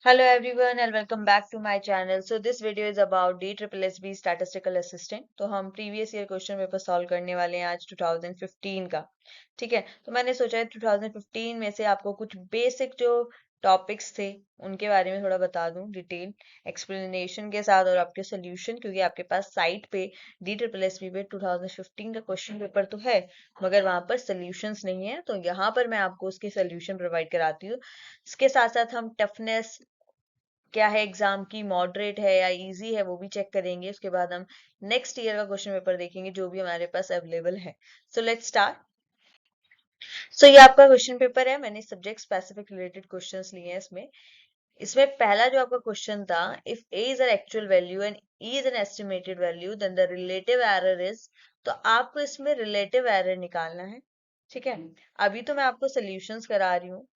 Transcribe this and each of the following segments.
Hello everyone and welcome back to my channel. So this video is about DSSB Statistical Assistant. तो हम previous year question paper solve करने वाले हैं आज 2015 का। ठीक है, तो मैंने सोचा है 2015 में से आपको कुछ बेसिक जो टॉपिक्स थे उनके बारे में थोड़ा बता दूं डिटेल एक्सप्लेनेशन के साथ और आपके सोल्यूशन, क्योंकि आपके पास साइट पे DSSB पे 2015 का क्वेश्चन पेपर तो है मगर वहां पर सोल्यूशंस नहीं है, तो यहाँ पर मैं आपको उसके सोल्यूशन प्रोवाइड कराती हूँ। इसके साथ साथ हम टफनेस क्या है एग्जाम की, मॉडरेट है या इजी है, वो भी चेक करेंगे। उसके बाद हम नेक्स्ट ईयर का क्वेश्चन पेपर देखेंगे जो भी हमारे पास अवेलेबल है। So let's start. सो ये आपका क्वेश्चन पेपर है, मैंने सब्जेक्ट स्पेसिफिक रिलेटेड क्वेश्चंस लिए हैं इसमें। इसमें पहला जो आपका क्वेश्चन था, if a is an actual value and e is an estimated value then the relative error is. तो आपको इसमें रिलेटिव एरर निकालना है। ठीक है, अभी तो मैं आपको सोल्यूशंस करा रही हूँ।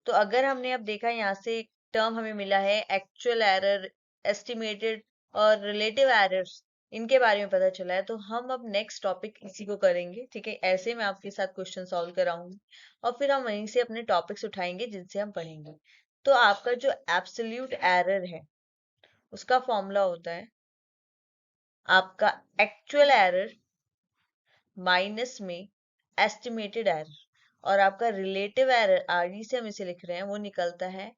तो अगर हमने अब देखा यहाँ से एक टर्म हमें मिला है एक्चुअल एरर, एस्टिमेटेड और रिलेटिव एरर्स, इनके बारे में पता चला है, तो हम अब नेक्स्ट टॉपिक इसी को करेंगे। ठीक है, ऐसे मैं आपके साथ क्वेश्चन सॉल्व कराऊंगी और फिर हम वहीं से अपने टॉपिक्स उठाएंगे जिनसे हम पढ़ेंगे। तो आपका जो एब्सोल्यूट एरर है उसका फॉर्मूला होता है आपका एक्चुअल एरर माइनस में एस्टिमेटेड एरर, और आपका रिलेटिव एरर आरडी से हम इसे लिख रहे हैं वो निकलता है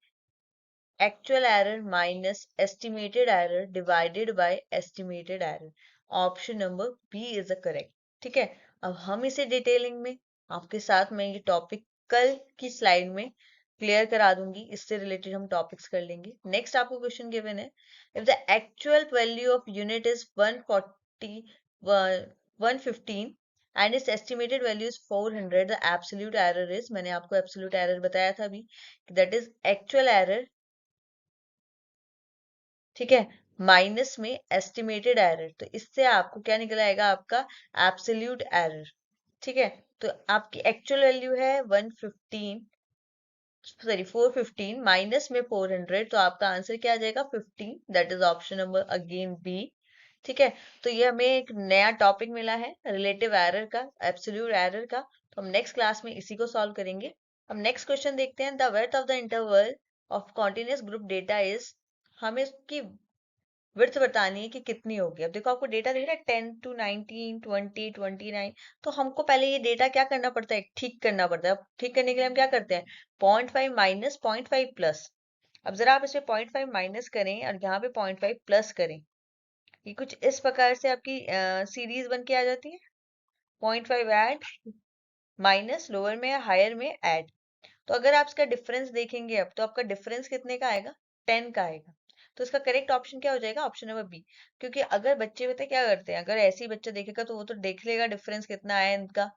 actual error minus estimated error divided by estimated error. Option number B is the correct. ठीक है, अब हम इसे डिटेलिंग में आपके साथ मैं ये टॉपिक कल की स्लाइड में क्लियर करा दूंगी, इससे रिलेटेड हम टॉपिक्स कर लेंगे। नेक्स्ट आपको क्वेश्चन गिवन है, if the actual value of unit is 140 115 and it's estimated value is 400, the absolute error is, मैंने आपको एब्सोल्यूट एरर बताया था अभी, दैट इज एक्चुअल एरर, ठीक है, माइनस में एस्टिमेटेड एरर। तो इससे आपको क्या निकल आएगा, आपका एब्सोल्यूट एरर। ठीक है, तो आपकी एक्चुअल वैल्यू है 115, सॉरी 415 माइनस में 400, तो आपका आंसर क्या आ जाएगा 15, that is option number again B. ठीक है, तो ये हमें एक नया टॉपिक मिला है रिलेटिव एरर का, एब्सोल्यूट एरर का। तो हम नेक्स्ट क्लास में इसी को सॉल्व करेंगे। हम नेक्स्ट क्वेश्चन देखते हैं, the width of the interval of continuous group data is. हमें इसकी विड्थ बतानी है कि कितनी होगी। अब देखो आपको डेटा दिख रहा है 10 to 19, 20, 29। तो हमको पहले ये डेटा क्या करना पड़ता है, ठीक करना पड़ता है। अब ठीक करने के लिए हम क्या करते हैं, 0.5 माइनस 0.5 प्लस। अब जरा आप इसमें 0.5 माइनस करें और यहाँ पे 0.5 प्लस करें, ये कुछ इस प्रकार से आपकी सीरीज बन के आ जाती है। 0.5 ऐड माइनस, लोअर में हायर में ऐड। तो अगर आप इसका डिफरेंस देखेंगे अब, तो आपका डिफरेंस कितने का आएगा, 10 का आएगा। तो इसका करेक्ट ऑप्शन क्या हो जाएगा, ऑप्शन नंबर बी। क्योंकि अगर बच्चे पता है क्या करते हैं, अगर ऐसे ही बच्चा देखेगा तो वो तो देख लेगा डिफरेंस कितना आया इनका,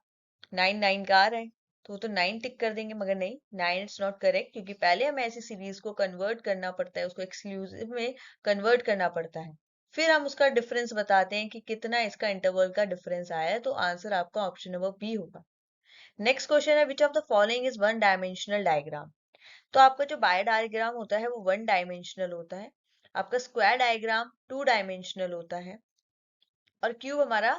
9 9 का आ रहा है, तो वो तो 9 टिक कर देंगे। मगर नहीं, 9 इट्स नॉट करेक्ट, क्योंकि पहले हमें ऐसी सीरीज को कन्वर्ट करना पड़ता है, उसको एक्सक्लूसिव में कन्वर्ट करना पड़ता है, फिर हम उसका डिफरेंस बताते हैं कि कितना इसका इंटरवल का डिफरेंस आया है। तो आंसर आपका ऑप्शन नंबर बी होगा। नेक्स्ट क्वेश्चन है, which of the following is one dimensional diagram. तो आपका जो बाय डायग्राम होता है वो वन डायमेंशनल होता है, आपका स्क्वायर डायग्राम टू डायमेंशनल होता है और क्यूब हमारा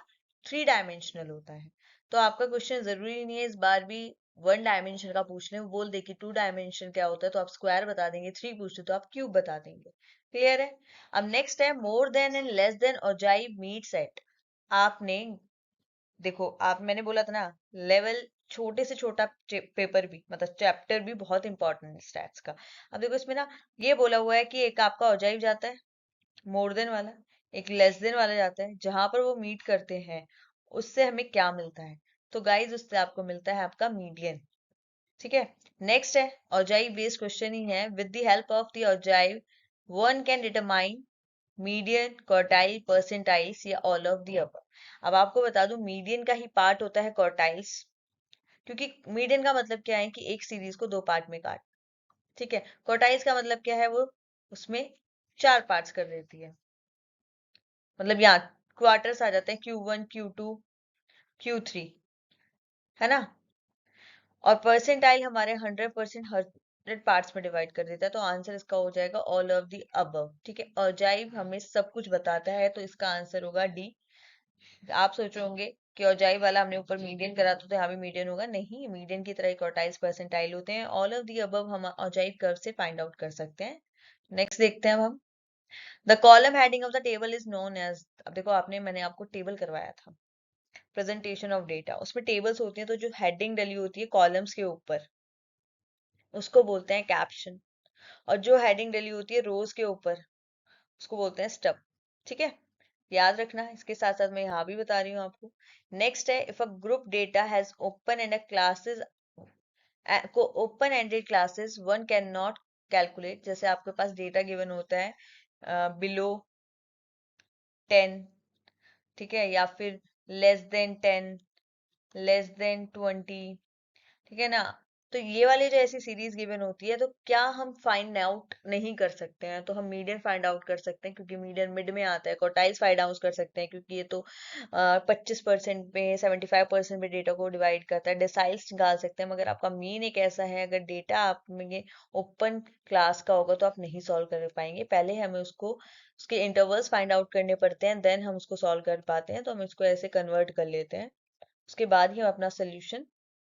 थ्री डायमेंशनल होता है। तो आपका क्वेश्चन जरूरी नहीं है इस बार भी वन डायमेंशन का पूछ लें, वो बोल दे कि टू डायमेंशन क्या होता है तो आप स्क्वायर बता देंगे, थ्री पूछते तो आप क्यूब बता देंगे। क्लियर है। अब नेक्स्ट है, more than and less than ogive meets eight. आपने देखो, आप मैंने बोला था ना, लेवल छोटे से छोटा पेपर भी, मतलब चैप्टर भी बहुत इंपॉर्टेंट है स्टैट्स का। अब देखो इसमें ना ये बोला हुआ है कि एक आपका ऑजाइव जाता है मोर देन वाला, एक लेस देन वाला जाता है, जहां पर वो मीट करते हैं उससे हमें क्या मिलता है, तो गाइज उससे आपको मिलता है आपका मीडियन। ठीक है, नेक्स्ट है ऑजाइव बेस्ड क्वेश्चन ही है, with the help of the ogive one can determine median, quartile, percentiles या ऑल ऑफ द अबव। अब आपको बता दूं मीडियन का ही पार्ट होता है क्वार्टाइल्स, क्योंकि मीडियन का मतलब क्या है कि एक सीरीज को दो पार्ट में काट। ठीक है, क्वार्टाइल्स का मतलब क्या है, वो उसमें चार पार्ट्स कर देती है, मतलब यहाँ क्वार्टर्स आ जाते हैं Q1, Q2, Q3, है ना। और परसेंटाइल हमारे 100% 100 पार्ट्स में डिवाइड कर देता है, तो आंसर इसका हो जाएगा ऑल ऑफ द अबव। ठीक है, ऑजाइव हमें सब कुछ बताता है, तो इसका आंसर होगा डी। आप सोच रहे होंगे कि औजाई वाला हमने ऊपर मीडियन करा था तो यहाँ भी मीडियन होगा, नहीं, मीडियन की तरह क्वार्टाइल्स परसेंटाइल होते हैं। ऑल ऑफ दी अबव हम औजाई कर्व से फाइंड आउट कर सकते हैं। नेक्स्ट देखते हैं अब हम, the column heading of the table is known as, अब देखो मैंने आपको टेबल करवाया था, प्रेजेंटेशन ऑफ डेटा, उसमें टेबल्स होती हैं, तो जो हेडिंग डली होती है कॉलम्स के ऊपर उसको बोलते हैं कैप्शन, और जो हेडिंग डली होती है रोज के ऊपर उसको बोलते हैं स्टब। ठीक है, याद रखना। इसके साथ साथ मैं यहाँ भी बता रही हूँ आपको। नेक्स्ट है, if a group data has open end classes को open ended classes one can not calculate, जैसे आपके पास डेटा गिवन होता है बिलो 10, ठीक है, या फिर लेस देन 10, लेस देन 20, ठीक है ना। तो ये वाली जो ऐसी सीरीज गिवन होती है, तो क्या हम फाइंड आउट नहीं कर सकते हैं? तो हम मीडियन फाइंड आउट कर सकते हैं क्योंकि मीडियन मिड में आता है। क्वार्टाइल्स फाइंड आउट कर सकते हैं क्योंकि ये तो 25% पे 75% पे डेटा को डिवाइड करता है। डिसाइल्स निकाल सकते हैं, मगर आपका मीन एक ऐसा है, अगर डेटा आप में ओपन क्लास का होगा तो आप नहीं सॉल्व कर पाएंगे। पहले हमें उसको उसके इंटरवल्स फाइंड आउट करने पड़ते हैं, देन हम उसको सॉल्व कर पाते हैं। तो हम इसको ऐसे कन्वर्ट कर लेते हैं, उसके बाद ही हम अपना सोल्यूशन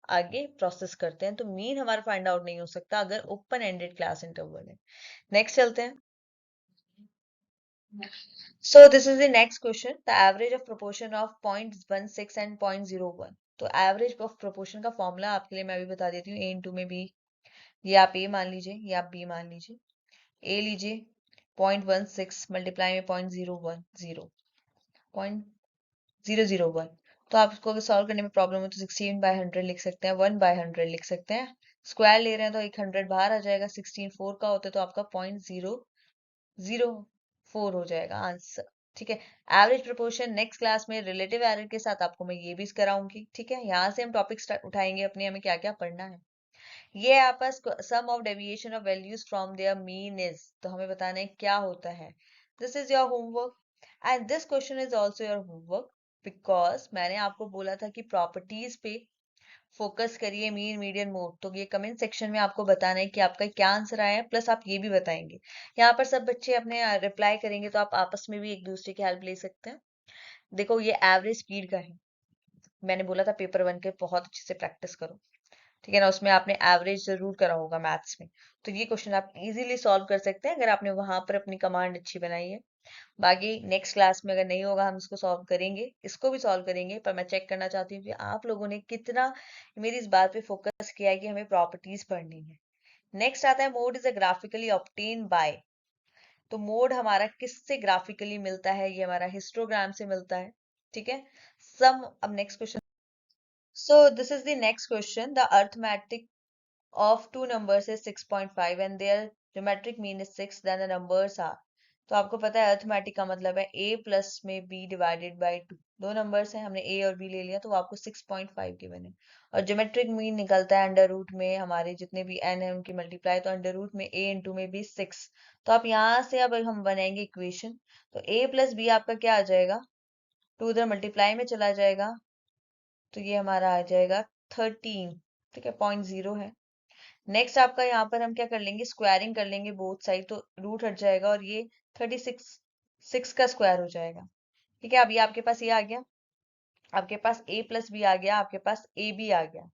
आगे प्रोसेस करते हैं। तो मीन हमारा फाइंड आउट नहीं हो सकता अगर ओपन एंडेड क्लास इंटरवल है। नेक्स्ट चलते हैं। So this is the next question, the average of proportion of 0.16 and 0.01। तो एवरेज ऑफ प्रोपोर्शन का फॉर्मूला आपके लिए मैं अभी बता देती हूँ, a into में b, ये आप a मान लीजिए, ये आप b मान लीजिए। a लीजिए 0.16 मल्टीप्लाई में 0.010, 0.001। तो आपको अगर सॉल्व करने में प्रॉब्लम हो तो 16/100 लिख सकते हैं, 1/100 लिख सकते हैं। स्क्वायर ले रहे हैं तो 100 बाहर आ जाएगा, 16 4 का होता है तो आपका 0.004 हो जाएगा आंसर। ठीक है, एवरेज प्रोपोर्शन नेक्स्ट क्लास में रिलेटिव एरर के साथ आपको मैं ये भी कराऊंगी। ठीक है, यहाँ से हम टॉपिक उठाएंगे अपने, हमें क्या क्या पढ़ना है। ये है आपका sum of deviation of values from their mean is, तो हमें बताना है क्या होता है। This is your homework and this question is also your homework, because मैंने आपको बोला था कि प्रॉपर्टीज पे फोकस करिए, मीन मीडियन मोड। तो ये कमेंट सेक्शन में आपको बताना है कि आपका क्या आंसर आया है, प्लस आप ये भी बताएंगे। यहाँ पर सब बच्चे अपने रिप्लाई करेंगे तो आप आपस में भी एक दूसरे की हेल्प ले सकते हैं। देखो ये एवरेज स्पीड का है, मैंने बोला था पेपर 1 के बहुत अच्छे से प्रैक्टिस करो, ठीक है ना। उसमें आपने एवरेज जरूर करा होगा मैथ्स में, तो ये क्वेश्चन आप इजीली सॉल्व कर सकते हैं अगर आपने वहां पर अपनी कमांड अच्छी बनाई है। बाकी नेक्स्ट क्लास में अगर नहीं होगा हम इसको सॉल्व करेंगे, इसको भी सॉल्व करेंगे, पर मैं चेक करना चाहती हूँ कि आप लोगों ने कितना मेरी इस बात पे फोकस किया है कि हमें प्रॉपर्टीज पढ़नी है। नेक्स्ट आता है mode is a graphically obtain bye. तो मोड हमारा किससे ग्राफिकली मिलता है? ये हमारा हिस्टोग्राम से मिलता है। ठीक है, सम, अब next question. So this is the next question, the arithmetic of two numbers is 6.5 and their geometric mean is 6, then the numbers are। तो आपको पता है अर्थमेटिक का मतलब है a प्लस में b डिवाइडेड बाई 2। दो नंबर्स हैं, हमने a और b ले लिया तो वो आपको 6.5 गिवन है। और ज्योमेट्रिक मीन निकलता है अंडर रूट में, हमारे जितने भी n है उनकी मल्टीप्लाई, तो अंडर रूट में a इंटू में b 6। तो आप यहाँ से अब हम बनाएंगे इक्वेशन, तो a प्लस b आपका क्या आ जाएगा, 2 उधर मल्टीप्लाई में चला जाएगा तो ये हमारा आ जाएगा 13। ठीक है, 0.0 है। नेक्स्ट आपका यहाँ पर हम क्या कर लेंगे, स्क्वायरिंग कर लेंगे बोथ साइड, तो रूट हट जाएगा और ये 36 6 का स्क्वायर हो जाएगा। ठीक है, अब ये आपके पास ये आ गया, आपके पास a प्लस बी आ गया, आपके पास a b आ गया।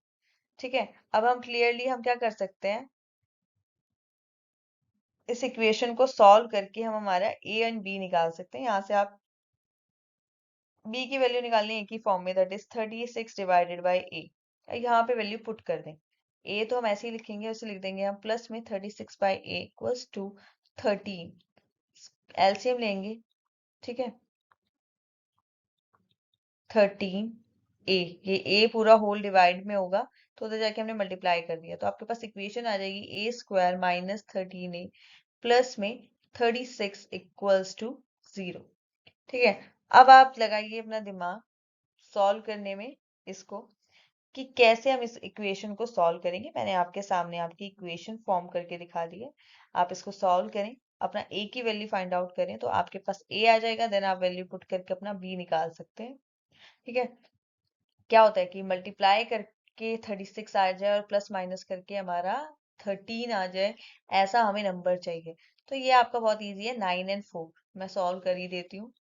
ठीक है, अब हम क्लियरली हम क्या कर सकते हैं, इस इक्वेशन को सॉल्व करके हम हमारा a एंड b निकाल सकते हैं। यहाँ से आप b की वैल्यू निकालनी है एक ही फॉर्म में, that is 36 divided by a। यहाँ पे वैल्यू पुट कर दें, a तो हम ऐसे ही लिखेंगे, उसे लिख देंगे हम प्लस में 36 by a equals to 13। LCM लेंगे, ठीक है, 13 a, ये a पूरा होल डिवाइड में होगा तो उधर जाके हमने मल्टीप्लाई कर दिया, तो आपके पास इक्वेशन आ जाएगी a square minus 13a plus में 36 इक्वल्स टू 0। ठीक है, अब आप लगाइए अपना दिमाग सॉल्व करने में इसको, कि कैसे हम इस इक्वेशन को सॉल्व करेंगे। मैंने आपके सामने आपकी इक्वेशन फॉर्म करके दिखा दी है, आप इसको सॉल्व करें, अपना a की वैल्यू फाइंड आउट करें तो आपके पास a आ जाएगा, देन आप वैल्यू पुट करके अपना b निकाल सकते हैं। ठीक है, क्या होता है कि मल्टीप्लाई करके 36 आ जाए और प्लस माइनस करके हमारा 13 आ जाए, ऐसा हमें नंबर चाहिए। तो ये आपका बहुत इजी है, 9 एंड 4 मैं सॉल्व कर ही देती हूँ।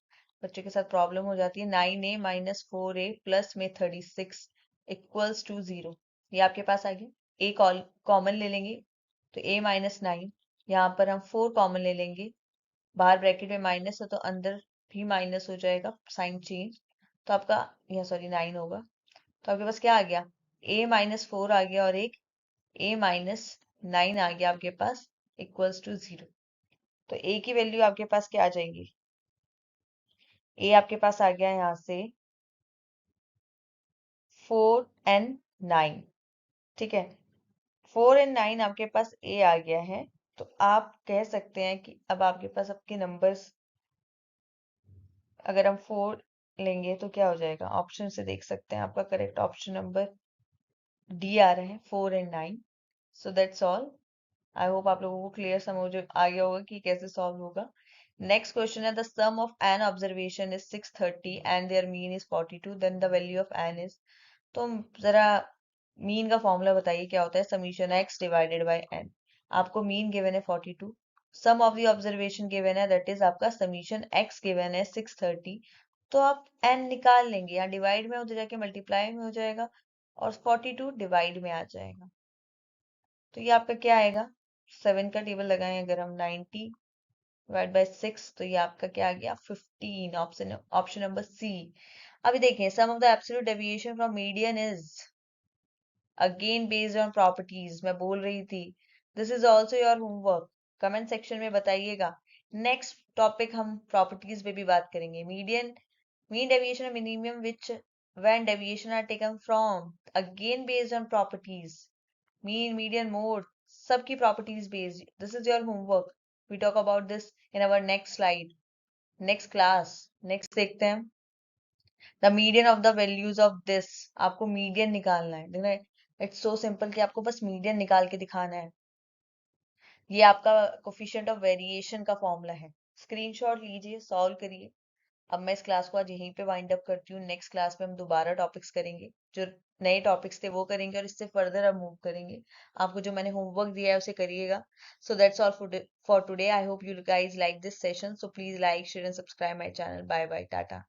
बच्चों के साथ प्रॉब्लम हो जाती है। 9a माइनस 4a प्लस में 36 इक्वल्स टू 0। ये आपके पास आ गया। a कॉमन ले लेंगे तो a माइनस 9, यहाँ पर हम 4 कॉमन ले लेंगे, बाहर ब्रैकेट में माइनस है तो अंदर भी माइनस हो जाएगा, साइन चेंज, तो आपका यह सॉरी 9 होगा। तो आपके पास क्या आ गया, a माइनस 4 आ गया और एक a माइनस 9 आ गया आपके पास, इक्वल्स टू 0। तो a की वैल्यू आपके पास क्या आ जाएगी, a आपके पास आ गया यहाँ से 4 and 9, ठीक है। 4 and 9 आपके पास a आ गया है, तो आप कह सकते हैं कि अब आपके पास आपके नंबर्स, अगर हम 4 लेंगे तो क्या हो जाएगा, ऑप्शन से देख सकते हैं आपका करेक्ट ऑप्शन नंबर डी आ रहे हैं, 4 and 9। So that's all. I hope आप लोगों को क्लियर समझ आ गया होगा कि कैसे सॉल्व होगा। नेक्स्ट क्वेश्चन है, the sum of n observation is 630 and their mean is 42, then the value of n is. तो जरा मीन का फॉर्मूला बताइए क्या होता है, summation X divided by N. आपको मीन गिवन है 42, sum of the observation given है, दैट इज आपका समीशन एक्स गिवन है 630। तो आप एन निकाल लेंगे, यहाँ डिवाइड में उधर जाके मल्टीप्लाई में हो जाएगा और 42 डिवाइड में आ जाएगा। तो ये आपका क्या आएगा, 7 का टेबल लगाएं अगर हम, 90 डिवाइड बाय 6, तो ये आपका क्या आ गया 15, ऑप्शन ऑप्शन नंबर सी। अभी देखें, sum of the absolute deviation from median is again based on properties, मैं बोल रही थी। This is also your homework, comment section में बताइएगा। नेक्स्ट टॉपिक हम प्रॉपर्टीज पे भी बात करेंगे। मीन डेविएशन और minimum which when deviation are taken from, again based on properties, mean median mode, सबकी properties based. This is your homework, we talk about this in our next slide, next class. Next देखते हैं, the median of the values of this, आपको median निकालना है। देखना, it's so simple कि आपको बस मीडियन निकाल के दिखाना है। ये आपका कोफिशिएंट ऑफ वेरिएशन का फॉर्मूला है, स्क्रीनशॉट लीजिए, सॉल्व करिए। अब मैं इस क्लास को आज यहीं पे वाइंड अप करती हूँ। नेक्स्ट क्लास में हम दोबारा टॉपिक्स करेंगे, जो नए टॉपिक्स थे वो करेंगे और इससे फर्दर हम मूव करेंगे। आपको जो मैंने होमवर्क दिया है उसे करिएगा। So that's all for today. I hope you guys like this session, so please like share and subscribe my channel. Bye bye, Tata.